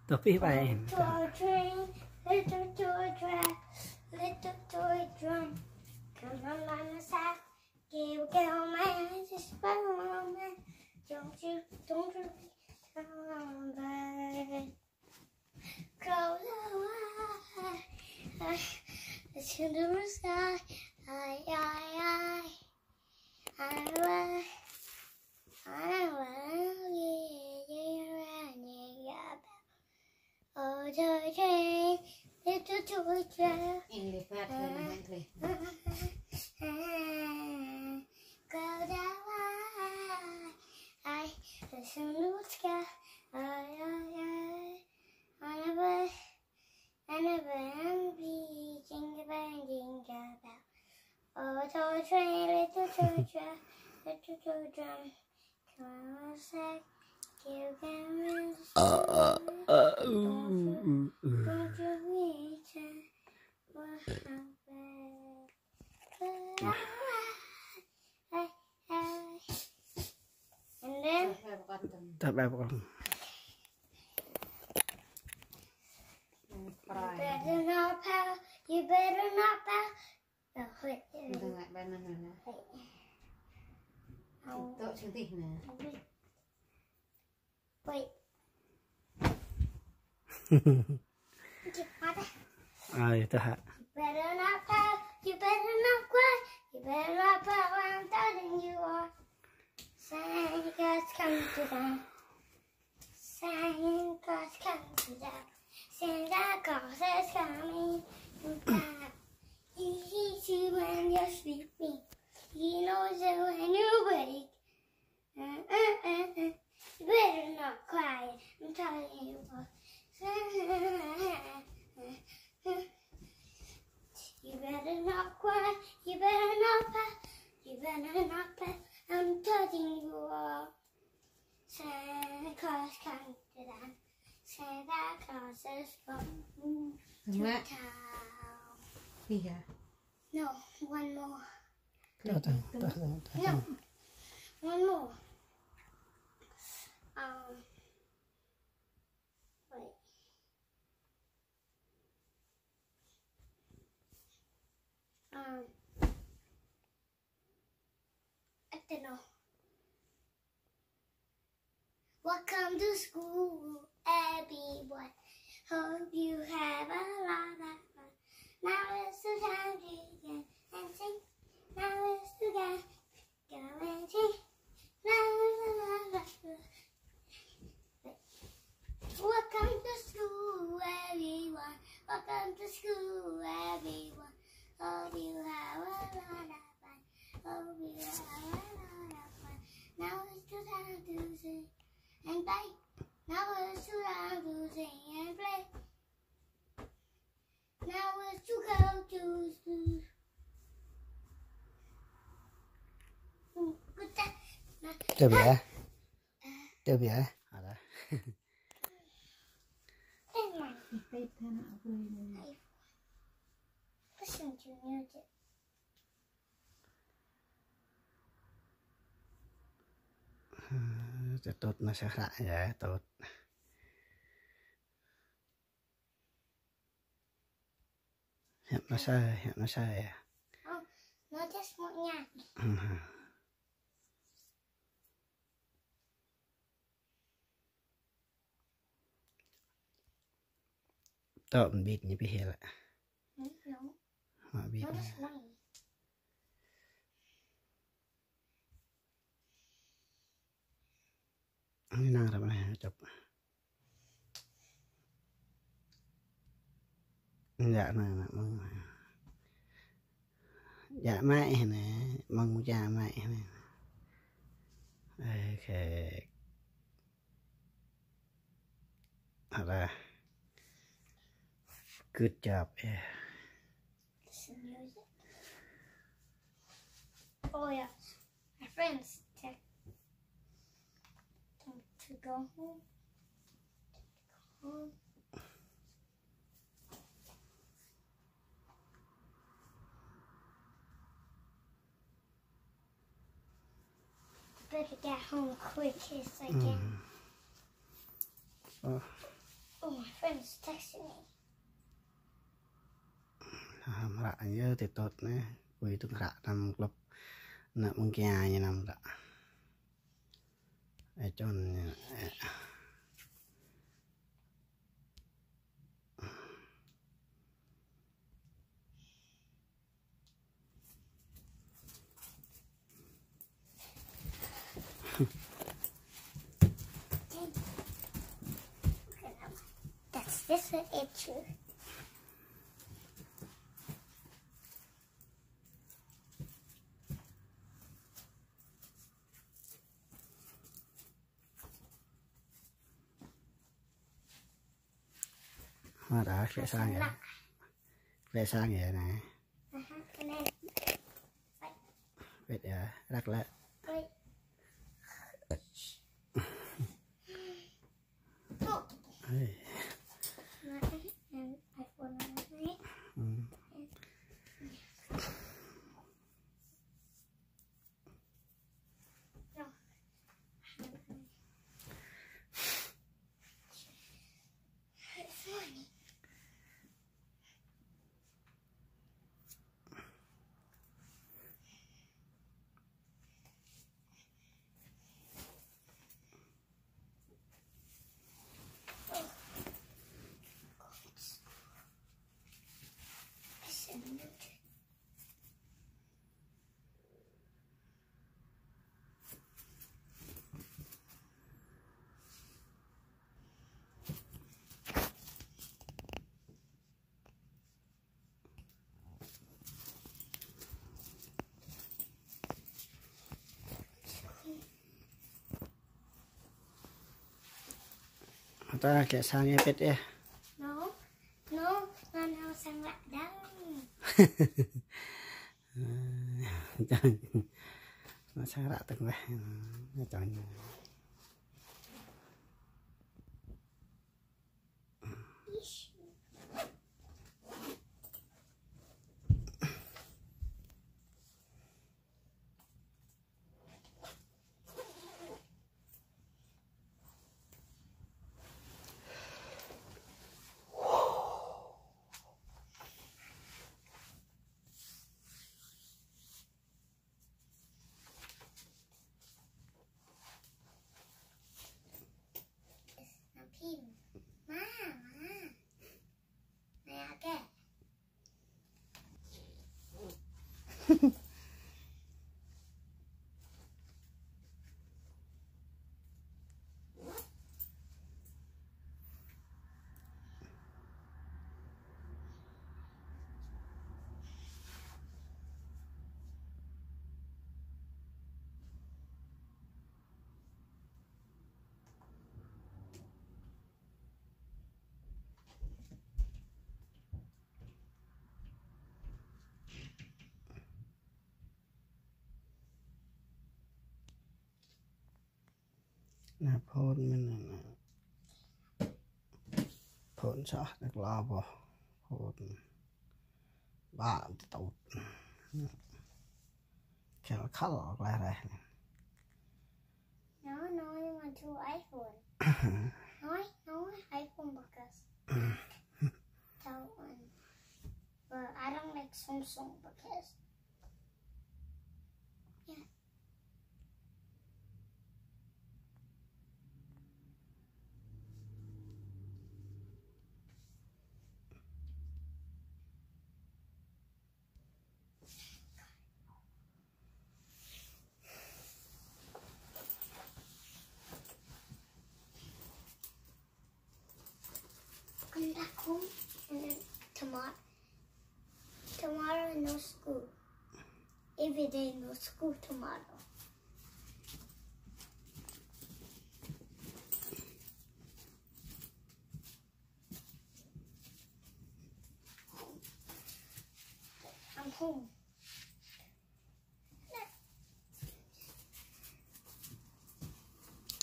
Tôi biết bài. Toy train, little toy track, little toy drum. Come on, mama, side. Give girl man, just by woman. Don't you come back. Close your eyes. Listen to the sky. Oh, toy train, little toy train. Em đi phát rồi mà anh thầy. Go down, listen to the sky. Jingle bell, jingle bell. Oh, toy train, little toy train, little toy drum. Come on, sack, give them Don't you reach and then Tập bài con. you better not pout. Oh, wait. Đừng lại bên này nè. Tội chứng tỉ nè. Wait. Tôi hạ. You better not pout. You better not cry. You better not pout when I'm telling you are. Santa Claus coming to town. Santa Claus coming to town. Santa Claus is coming to town. He sees you when you're sleeping. He knows you when you wake. You better not cry. I'm telling you what. You better not cry. You better not pout. You better not pout. I'm telling you all. Santa Claus comes to town. Santa Claus is coming to town. Đi hả? No, one more. No, one more. Wait. I don't know. Welcome to school, everyone. Hope you have a lot of fun. Now is the time to begin and sing. Now is the time to go and sing. Now is the time. Welcome to school, everyone. Welcome to school, everyone. Hope you have a lot of fun. Hope you have a lot of fun. Now is the time to sing and play. Now is the time to sing and play. Now is to go to school. Good time. Chưa bịa. Chưa bịa. Ở đây. Tết thế nào vui này. Listen to music. Tốt nó sẽ lại vậy tốt. Hiện nó sai à? Không, nó just một nhạc. Tốt mình biết như bây giờ lại. No, Mà biết nó này. just one. Năng ra này chụp. Dạ này mong. Dạ mẹ nè, mong cha mẹ nè. Okay. Alright. Good job. Yeah. Listen to music. Oh yeah, my friends text to go home. Better get home quick as I can. Oh. Oh. my friend's texting me. Rạ nhớ thì tốt nè, quỳ tung rạ nằm lục nè mông kia như nằm rạ, để cho That's this an itcher. hoa đã khẽ sang vậy này, biết rắc lại. Ta kẻ sang nghe biết đi. No, nó sang lại đó. Nó sang lại từng vậy, nó chọn. Nè phôn mình phôn sao được lo vào phôn bạn tụt kéo khát lọt lại đây. No, you want to iPhone. No, iPhone because that one. But I don't like Samsung because yeah. Come back home and then tomorrow no school. Every day no school tomorrow. I'm home.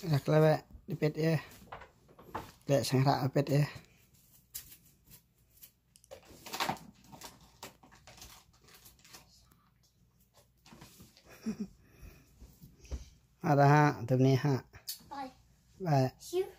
Rắc lại vậy đi biết đi, để sang rạ biết đi. Ada ha, tụi này ha. Bye. Bye. See you.